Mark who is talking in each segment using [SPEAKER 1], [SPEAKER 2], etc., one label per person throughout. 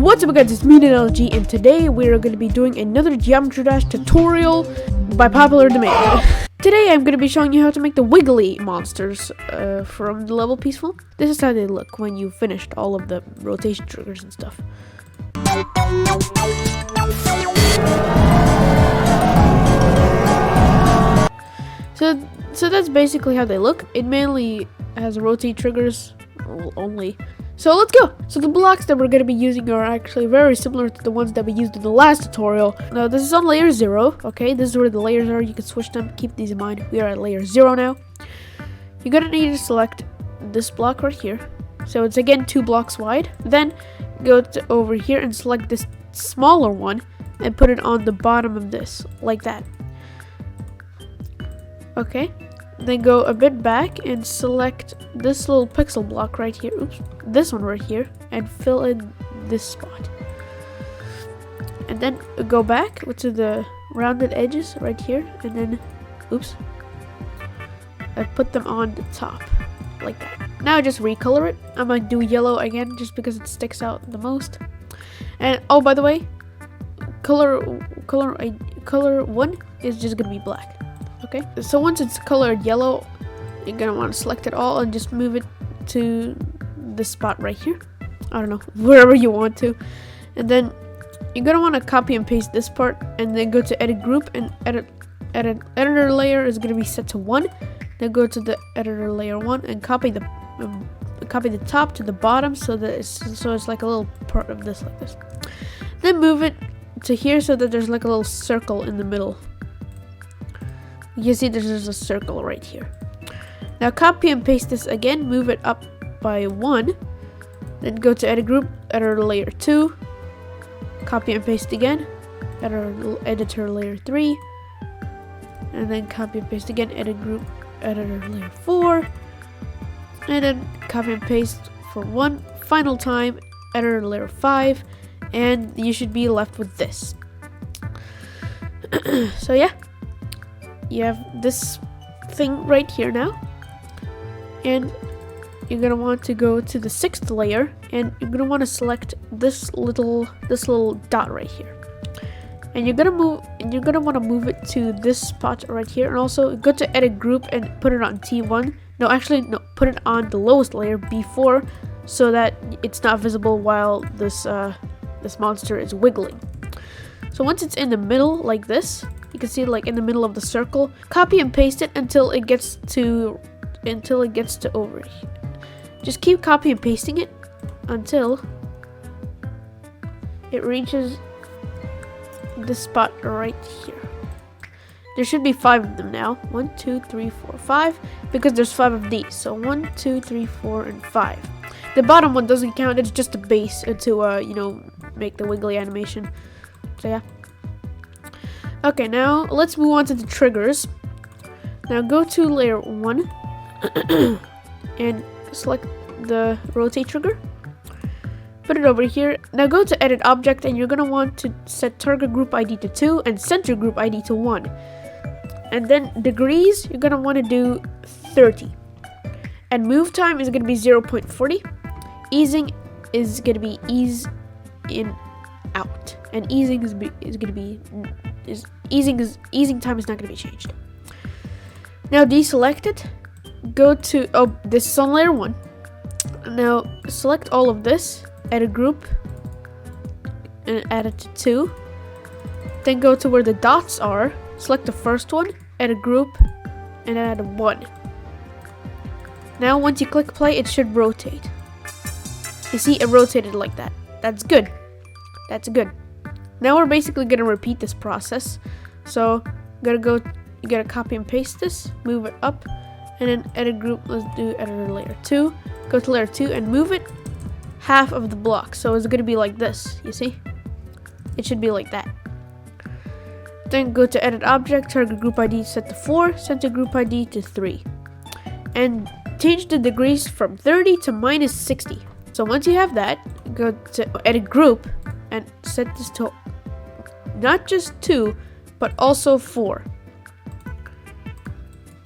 [SPEAKER 1] What's up guys, it's me LG, and today we are going to be doing another Geometry Dash tutorial by popular demand. Today I'm going to be showing you how to make the wiggly monsters from the level Peaceful. This is how they look when you finished all of the rotation triggers and stuff. So that's basically how they look. It mainly has rotate triggers only. So let's go! So the blocks that we're going to be using are actually very similar to the ones that we used in the last tutorial. Now this is on layer 0, okay? This is where the layers are. You can switch them, keep these in mind. We are at layer 0 now. You're going to need to select this block right here. So it's again 2 blocks wide. Then go to over here and select this smaller one and put it on the bottom of this, like that. Okay. Then go a bit back and select this little pixel block right here. Oops, this one right here, and fill in this spot. And then go back to the rounded edges right here, and then, oops, I put them on the top, like that. Now just recolor it. I'm gonna do yellow again, just because it sticks out the most. And oh, by the way, color 1 is just gonna be black. Okay, so once it's colored yellow, you're gonna want to select it all and just move it to this spot right here. I don't know, wherever you want to. And then you're gonna want to copy and paste this part, and then go to edit group, and editor layer is gonna be set to 1. Then go to the editor layer 1 and copy the top to the bottom, so that it's like a little part of this, like this. Then move it to here so that there's like a little circle in the middle. You see there's a circle right here. Now copy and paste this again, move it up by 1, then go to edit group, editor layer 2, copy and paste again, editor layer 3, and then copy and paste again, edit group, editor layer 4, and then copy and paste for one final time, editor layer 5, and you should be left with this. So yeah. You have this thing right here now, and you're gonna want to go to the 6th layer, and you're gonna want to select this little dot right here, and you're gonna want to move it to this spot right here, and also go to edit group and put it on T1. No, actually no, put it on the lowest layer, B4, so that it's not visible while this monster is wiggling. So once it's in the middle like this, you can see like in the middle of the circle, copy and paste it until it gets to over here. Just keep copy and pasting it until it reaches this spot right here. There should be 5 of them now. 1, 2, 3, 4, 5, because there's 5 of these. So 1, 2, 3, 4, and 5. The bottom one doesn't count. It's just a base to make the wiggly animation. So yeah. Okay, now let's move on to the triggers. Now go to layer 1 and select the rotate trigger. Put it over here. Now go to edit object, and you're gonna want to set target group ID to 2 and center group ID to 1. And then degrees, you're gonna want to do 30. And move time is gonna be 0.40. Easing is gonna be ease in out, and easing easing time is not going to be changed. Now deselect it. Go to this is on layer 1. Now select all of this, edit group, and add it to 2. Then go to where the dots are. Select the first one, edit group, and add 1. Now once you click play, it should rotate. You see, it rotated like that. That's good. That's good. Now we're basically gonna repeat this process. So you gotta copy and paste this, move it up, and then edit group. Let's do editor layer 2. Go to layer 2 and move it half of the block. So it's gonna be like this. You see? It should be like that. Then go to edit object, target group ID set to 4, center group ID to 3, and change the degrees from 30 to -60. So once you have that, go to edit group and set this to not just 2, but also 4.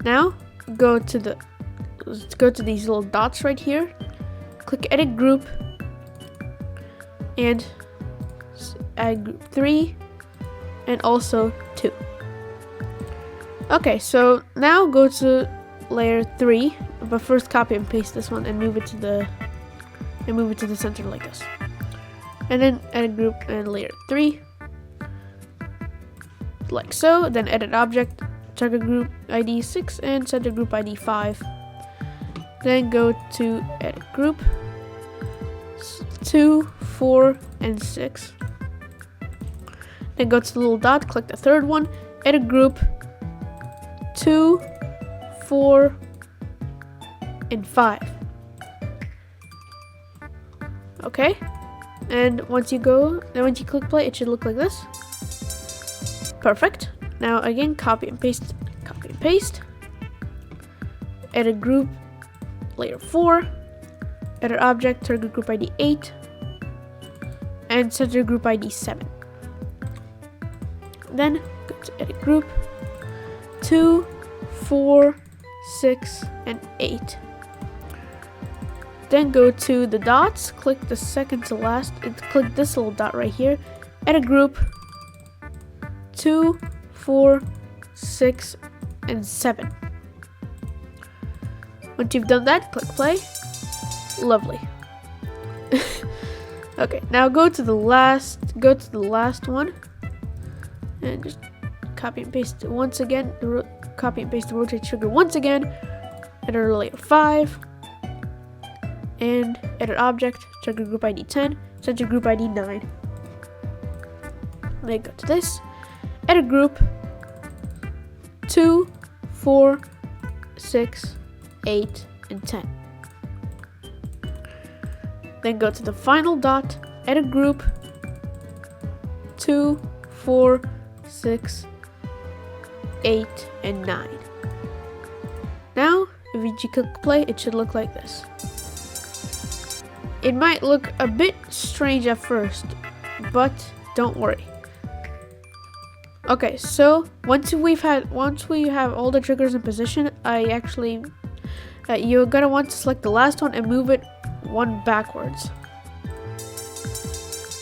[SPEAKER 1] Now go to these little dots right here. Click edit group and add group 3 and also 2. Okay, so now go to layer 3, but first copy and paste this one and move it to the center like this. And then add a group and layer 3 like so. Then edit object, target group ID 6 and center group ID 5. Then go to edit group 2, 4 and 6. Then go to the little dot, click the third one, edit group 2, 4 and 5. Okay, and once you click play, it should look like this. Perfect. Now again, copy and paste, edit group layer 4, edit object, target group ID 8 and center group ID 7. Then go to edit group 2, 4, 6 and 8. Then go to the dots, click the second to last, and click this little dot right here, edit group 2, 4, 6 and 7. Once you've done that, click play. Lovely. Okay, now go to the last one and just copy and paste it once again. Copy and paste the rotate trigger once again. Edit layer 5 and edit object, target group ID 10, center group ID 9. Then go to this, edit group 2, 4, 6, 8 and 10. Then go to the final dot, edit group 2, 4, 6, 8 and 9. Now if you click play, it should look like this. It might look a bit strange at first, but don't worry. Okay, so once we have all the triggers in position, you're gonna want to select the last one and move it one backwards.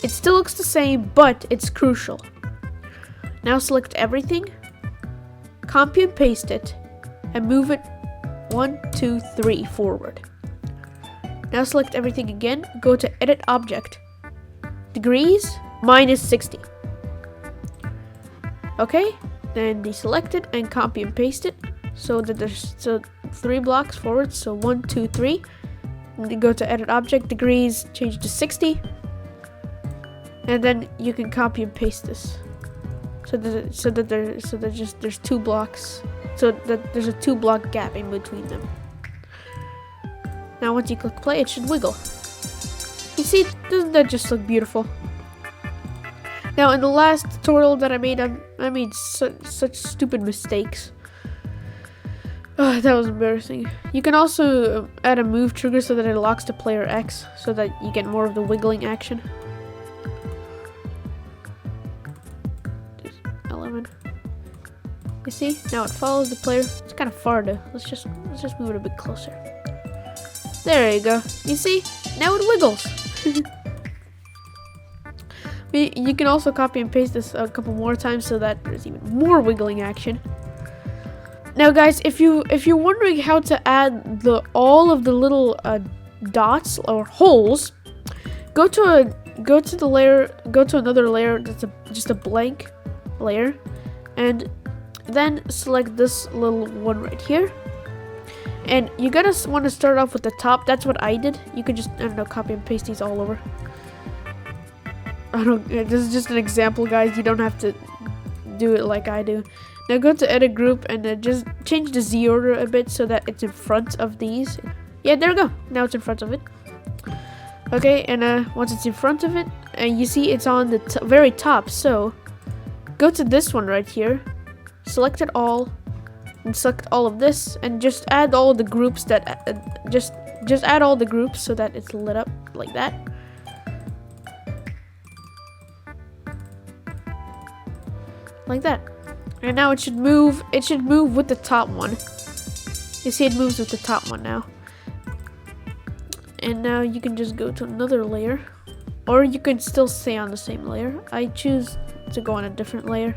[SPEAKER 1] It still looks the same, but it's crucial. Now select everything, copy and paste it, and move it 1, 2, 3 forward. Now select everything again, go to edit object, degrees, -60. Okay, then deselect it and copy and paste it so that there's 3 blocks forward, so 1, 2, 3. And then go to edit object, degrees, change to 60. And then you can copy and paste this. There's 2 blocks, so that there's a 2 block gap in between them. Now once you click play, it should wiggle. You see, doesn't that just look beautiful? Now in the last tutorial that I made, I made such stupid mistakes. Oh, that was embarrassing. You can also add a move trigger so that it locks to player X, so that you get more of the wiggling action. There's 11. You see? Now it follows the player. It's kind of far though. Let's just move it a bit closer. There you go. You see? Now it wiggles. You can also copy and paste this a couple more times so that there's even more wiggling action. Now guys, if you're wondering how to add all of the little dots or holes, go to another layer that's just a blank layer, and then select this little one right here. And you gotta want to start off with the top. That's what I did. You could just, I don't know, copy and paste these all over. This is just an example, guys. You don't have to do it like I do. Now go to edit group and then just change the Z order a bit so that it's in front of these. Yeah, there we go. Now it's in front of it. Okay, and once it's in front of it, and you see it's on the very top. So go to this one right here, select it all, and select all of this, and just add all the groups that just add all the groups so that it's lit up like that. Like that. And now it should move with the top one. You see it moves with the top one now. And now you can just go to another layer or you can still stay on the same layer. I choose to go on a different layer.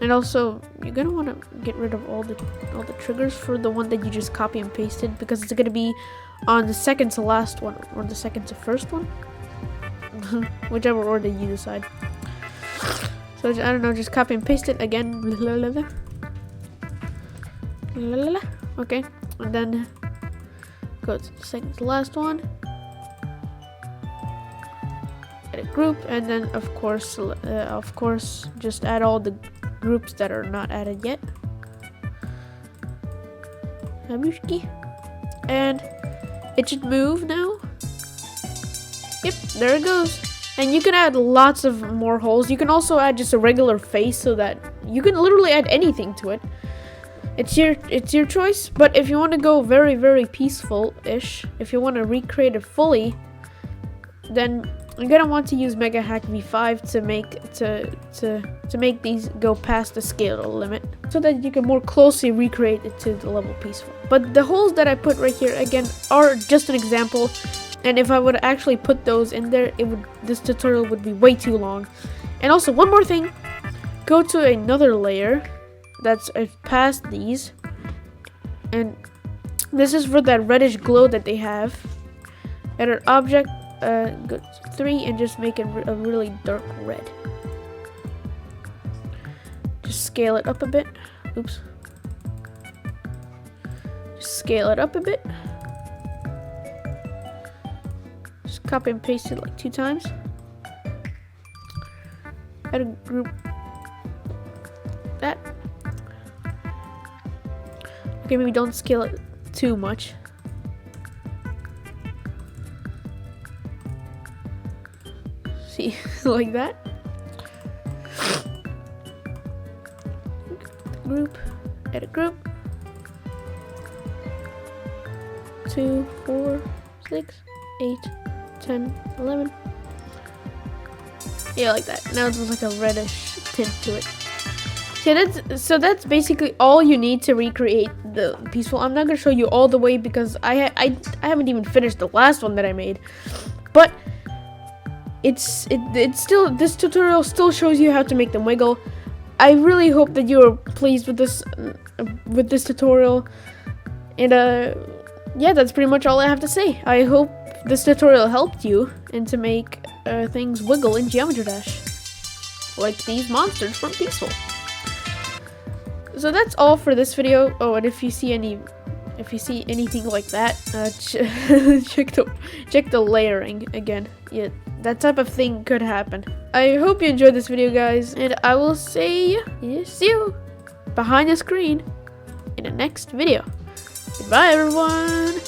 [SPEAKER 1] And also, you're gonna want to get rid of all the triggers for the one that you just copy and pasted, because it's gonna be on the second to last one or the second to first one, whichever order you decide. So I don't know, just copy and paste it again. Okay, and then go to the second to last one. Edit group, and then of course, just add all the groups that are not added yet. And it should move now. Yep, there it goes. And you can add lots of more holes. You can also add just a regular face, so that you can literally add anything to it. It's your choice. But if you want to go very, very peaceful-ish, if you want to recreate it fully, then you're gonna want to use Mega Hack V5 to make these go past the scale limit, so that you can more closely recreate it to the level peaceful. But the holes that I put right here again are just an example, and if I would actually put those in there, this tutorial would be way too long. And also, one more thing, go to another layer that's past these, and this is for that reddish glow that they have. Edit object, go to 3 and just make it a really dark red. Just scale it up a bit. Oops. Just scale it up a bit. Just copy and paste it like 2 times. Add a group. That. Okay, maybe don't scale it too much. See, like that. Group, edit group. 2, 4, 6, 8, 10, 11. Yeah, like that. Now it's like a reddish tint to it. So that's basically all you need to recreate the peaceful. I'm not gonna show you all the way because I haven't even finished the last one that I made, but it's still, this tutorial still shows you how to make them wiggle. I really hope that you're pleased with this tutorial, and yeah, that's pretty much all I have to say. I hope this tutorial helped you and to make things wiggle in Geometry Dash, like these monsters from Peaceful. So that's all for this video. Oh, and if you see anything like that, check the layering again. Yeah, that type of thing could happen. I hope you enjoyed this video, guys, and I will see you behind the screen in the next video. Goodbye, everyone.